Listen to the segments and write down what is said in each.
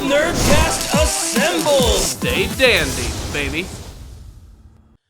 Nerdcast assemble! Stay dandy, baby.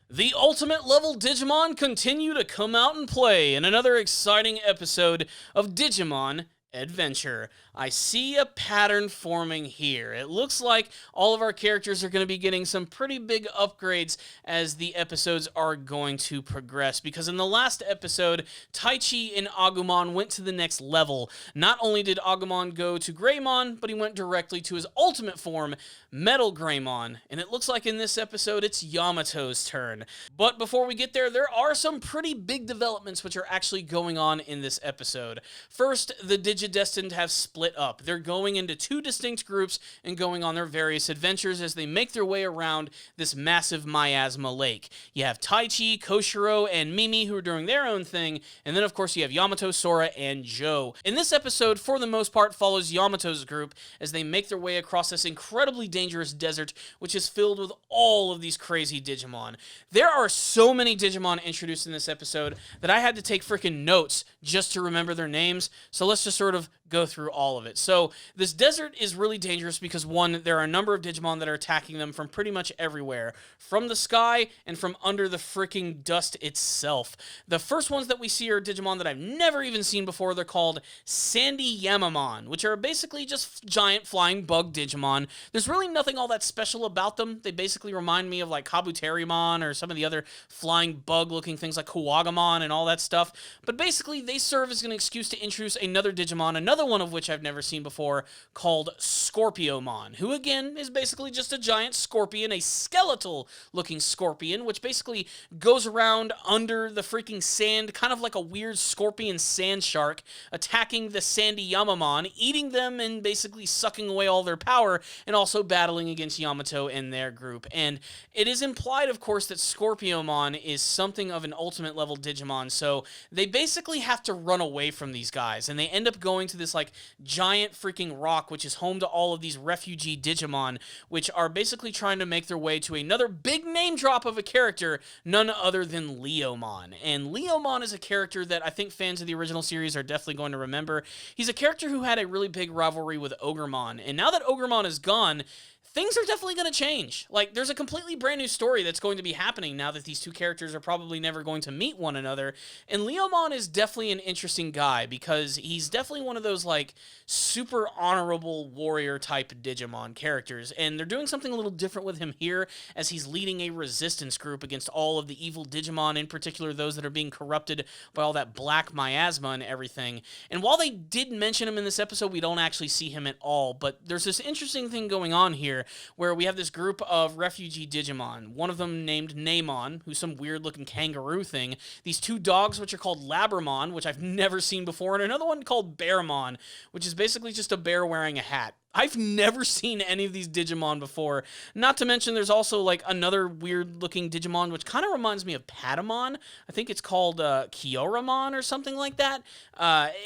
The Ultimate Level Digimon continue to come out and play in another exciting episode of Digimon Adventure. I see a pattern forming here. It looks like all of our characters are going to be getting some pretty big upgrades as the episodes are going to progress, because in the last episode, Taichi and Agumon went to the next level. Not only did Agumon go to Greymon, but he went directly to his ultimate form, Metal Greymon, and it looks like in this episode it's Yamato's turn. But before we get there, there are some pretty big developments which are actually going on in this episode. First, the Digidestined have split up. They're going into two distinct groups and going on their various adventures as they make their way around this massive miasma lake. You have Taichi, Koshiro, and Mimi who are doing their own thing, and then of course you have Yamato, Sora, and Joe. In this episode, for the most part, follows Yamato's group as they make their way across this incredibly dangerous desert, which is filled with all of these crazy Digimon. There are so many Digimon introduced in this episode that I had to take freaking notes just to remember their names, so let's just sort of go through all of it. So this desert is really dangerous because, one, there are a number of Digimon that are attacking them from pretty much everywhere, from the sky and from under the freaking dust itself. The first ones that we see are Digimon that I've never even seen before. They're called Sandy Yamamon, which are basically just giant flying bug Digimon. There's really nothing all that special about them. They basically remind me of like Kabuterimon or some of the other flying bug looking things like Kuwagamon and all that stuff. But basically they serve as an excuse to introduce another Digimon, another one of which I've never seen before, called Scorpiomon, who again is basically just a giant scorpion, a skeletal looking scorpion, which basically goes around under the freaking sand, kind of like a weird scorpion sand shark, attacking the Sandy Yamamon, eating them and basically sucking away all their power, and also battling against Yamato and their group. And it is implied, of course, that Scorpiomon is something of an ultimate level Digimon, so they basically have to run away from these guys, and they end up going to this like giant freaking rock, which is home to all of these refugee Digimon, which are basically trying to make their way to another big name drop of a character, none other than Leomon. And Leomon is a character that I think fans of the original series are definitely going to remember. He's a character who had a really big rivalry with Ogremon, and now that Ogremon is gone, things are definitely going to change. Like, there's a completely brand new story that's going to be happening now that these two characters are probably never going to meet one another. And Leomon is definitely an interesting guy because he's definitely one of those, like, super honorable warrior type Digimon characters. And they're doing something a little different with him here as he's leading a resistance group against all of the evil Digimon, in particular those that are being corrupted by all that black miasma and everything. And while they did mention him in this episode, we don't actually see him at all. But there's this interesting thing going on here where we have this group of refugee Digimon, one of them named Namon, who's some weird-looking kangaroo thing, these two dogs which are called Labramon, which I've never seen before, and another one called Bearmon, which is basically just a bear wearing a hat. I've never seen any of these Digimon before. Not to mention there's also like another weird-looking Digimon, which kind of reminds me of Patamon. I think it's called Kyoramon or something like that.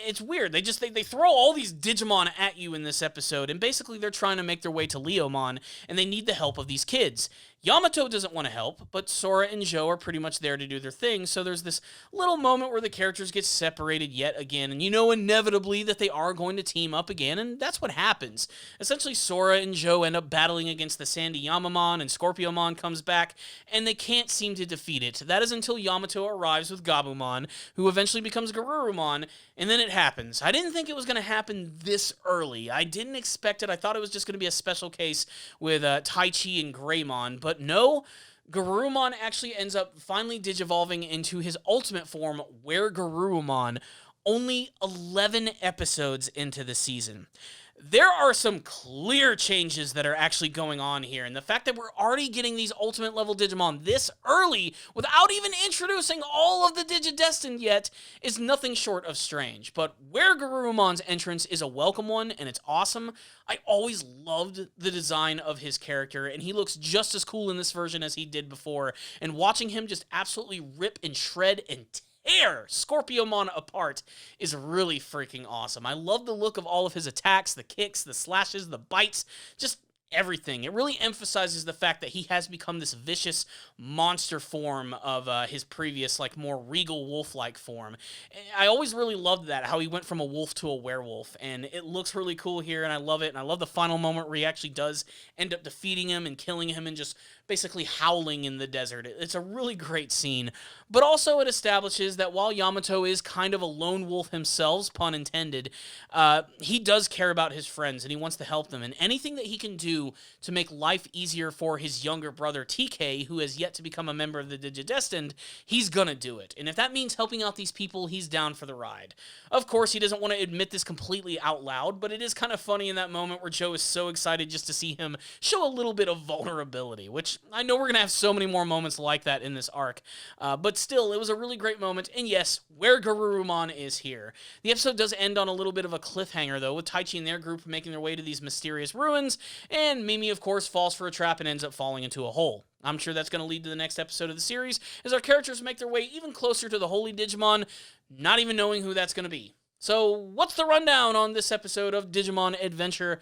It's weird. They throw all these Digimon at you in this episode, and basically they're trying to make their way to Leomon, and they need the help of these kids. Yamato doesn't want to help, but Sora and Joe are pretty much there to do their thing, so there's this little moment where the characters get separated yet again, and you know inevitably that they are going to team up again, and that's what happens. Essentially, Sora and Joe end up battling against the Sandy Yamamon, and Scorpiomon comes back, and they can't seem to defeat it. That is until Yamato arrives with Gabumon, who eventually becomes Garurumon, and then it happens. I didn't think it was going to happen this early. I didn't expect it. I thought it was just going to be a special case with Taichi and Greymon, but no, Garurumon actually ends up finally digivolving into his ultimate form, WereGarurumon, only 11 episodes into the season. There are some clear changes that are actually going on here, and the fact that we're already getting these ultimate level Digimon this early without even introducing all of the Digidestined yet is nothing short of strange. But WereGarurumon's entrance is a welcome one, and it's awesome. I always loved the design of his character, and he looks just as cool in this version as he did before, and watching him just absolutely rip and shred and tear Scorpiomon apart is really freaking awesome. I love the look of all of his attacks, the kicks, the slashes, the bites, just everything. It really emphasizes the fact that he has become this vicious monster form of his previous, like, more regal wolf-like form. I always really loved that, how he went from a wolf to a werewolf, and it looks really cool here, and I love it, and I love the final moment where he actually does end up defeating him and killing him and just basically howling in the desert. It's a really great scene, but also it establishes that while Yamato is kind of a lone wolf himself, pun intended, he does care about his friends, and he wants to help them, and anything that he can do to make life easier for his younger brother TK, who has yet to become a member of the Digidestined, he's gonna do it. And if that means helping out these people, he's down for the ride. Of course, he doesn't want to admit this completely out loud, but it is kind of funny in that moment where Joe is so excited just to see him show a little bit of vulnerability, which I know we're gonna have so many more moments like that in this arc. But still, it was a really great moment, and yes, WereGarurumon is here. The episode does end on a little bit of a cliffhanger, though, with Taichi and their group making their way to these mysterious ruins, and Mimi, of course, falls for a trap and ends up falling into a hole. I'm sure that's going to lead to the next episode of the series, as our characters make their way even closer to the Holy Digimon, not even knowing who that's going to be. So, what's the rundown on this episode of Digimon Adventure?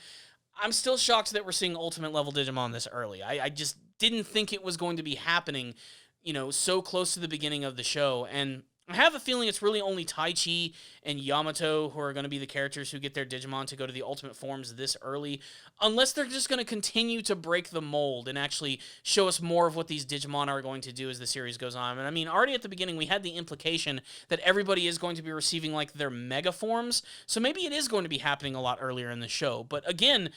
I'm still shocked that we're seeing Ultimate level Digimon this early. I just didn't think it was going to be happening, you know, so close to the beginning of the show, and I have a feeling it's really only Taichi and Yamato who are going to be the characters who get their Digimon to go to the ultimate forms this early, unless they're just going to continue to break the mold and actually show us more of what these Digimon are going to do as the series goes on. And I mean, already at the beginning, we had the implication that everybody is going to be receiving, like, their mega forms, so maybe it is going to be happening a lot earlier in the show. But again,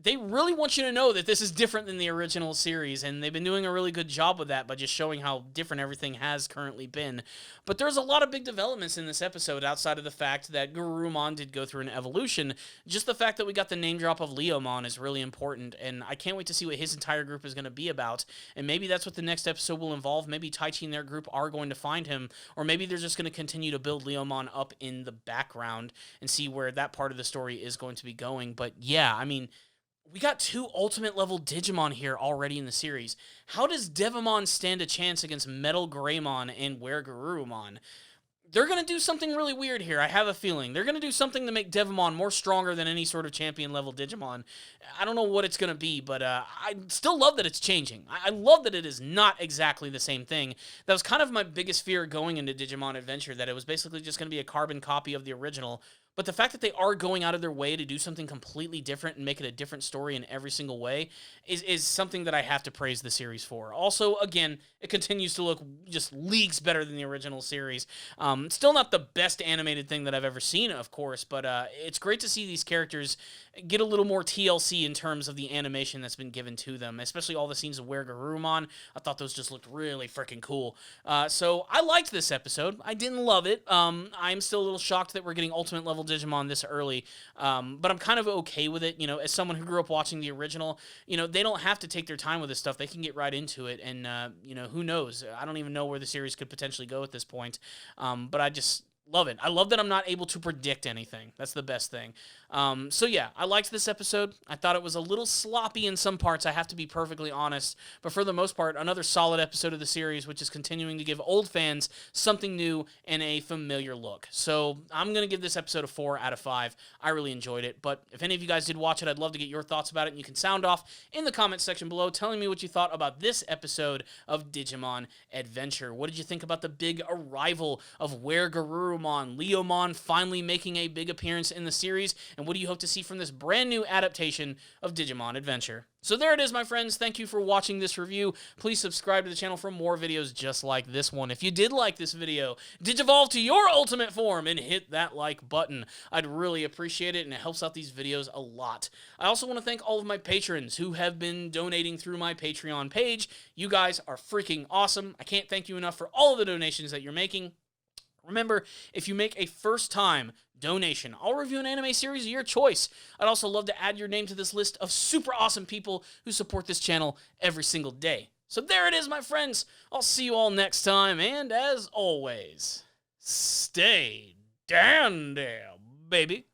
they really want you to know that this is different than the original series, and they've been doing a really good job with that by just showing how different everything has currently been. But there's a lot of big developments in this episode outside of the fact that Garurumon did go through an evolution. Just the fact that we got the name drop of Leomon is really important, and I can't wait to see what his entire group is going to be about, and maybe that's what the next episode will involve. Maybe Taichi and their group are going to find him, or maybe they're just going to continue to build Leomon up in the background and see where that part of the story is going to be going. But yeah, I mean, we got 2 ultimate level Digimon here already in the series. How does Devimon stand a chance against Metal Greymon and WereGarurumon? They're going to do something really weird here, I have a feeling. They're going to do something to make Devimon more stronger than any sort of champion level Digimon. I don't know what it's going to be, but I still love that it's changing. I love that it is not exactly the same thing. That was kind of my biggest fear going into Digimon Adventure, that it was basically just going to be a carbon copy of the original. But the fact that they are going out of their way to do something completely different and make it a different story in every single way is something that I have to praise the series for. Also, again, it continues to look just leagues better than the original series. Still not the best animated thing that I've ever seen, of course, but it's great to see these characters get a little more TLC in terms of the animation that's been given to them, especially all the scenes of WereGarurumon. I thought those just looked really freaking cool. So I liked this episode. I didn't love it. I'm still a little shocked that we're getting Ultimate level Digimon this early, but I'm kind of okay with it. You know, as someone who grew up watching the original, you know, they don't have to take their time with this stuff. They can get right into it, and, you know, who knows? I don't even know where the series could potentially go at this point, but I just love it. I love that I'm not able to predict anything. That's the best thing. So yeah, I liked this episode. I thought it was a little sloppy in some parts, I have to be perfectly honest, but for the most part, another solid episode of the series, which is continuing to give old fans something new and a familiar look. So I'm going to give this episode a 4 out of 5. I really enjoyed it, but if any of you guys did watch it, I'd love to get your thoughts about it, and you can sound off in the comments section below telling me what you thought about this episode of Digimon Adventure. What did you think about the big arrival of WereGarurumon, Leomon finally making a big appearance in the series, and what do you hope to see from this brand new adaptation of Digimon Adventure? So there it is, my friends. Thank you for watching this review. Please subscribe to the channel for more videos just like this one. If you did like this video, digivolve to your ultimate form and hit that like button. I'd really appreciate it, and it helps out these videos a lot. I also want to thank all of my patrons who have been donating through my Patreon page. You guys are freaking awesome. I can't thank you enough for all of the donations that you're making. Remember, if you make a first-time donation, I'll review an anime series of your choice. I'd also love to add your name to this list of super awesome people who support this channel every single day. So there it is, my friends. I'll see you all next time, and as always, stay dandy, baby.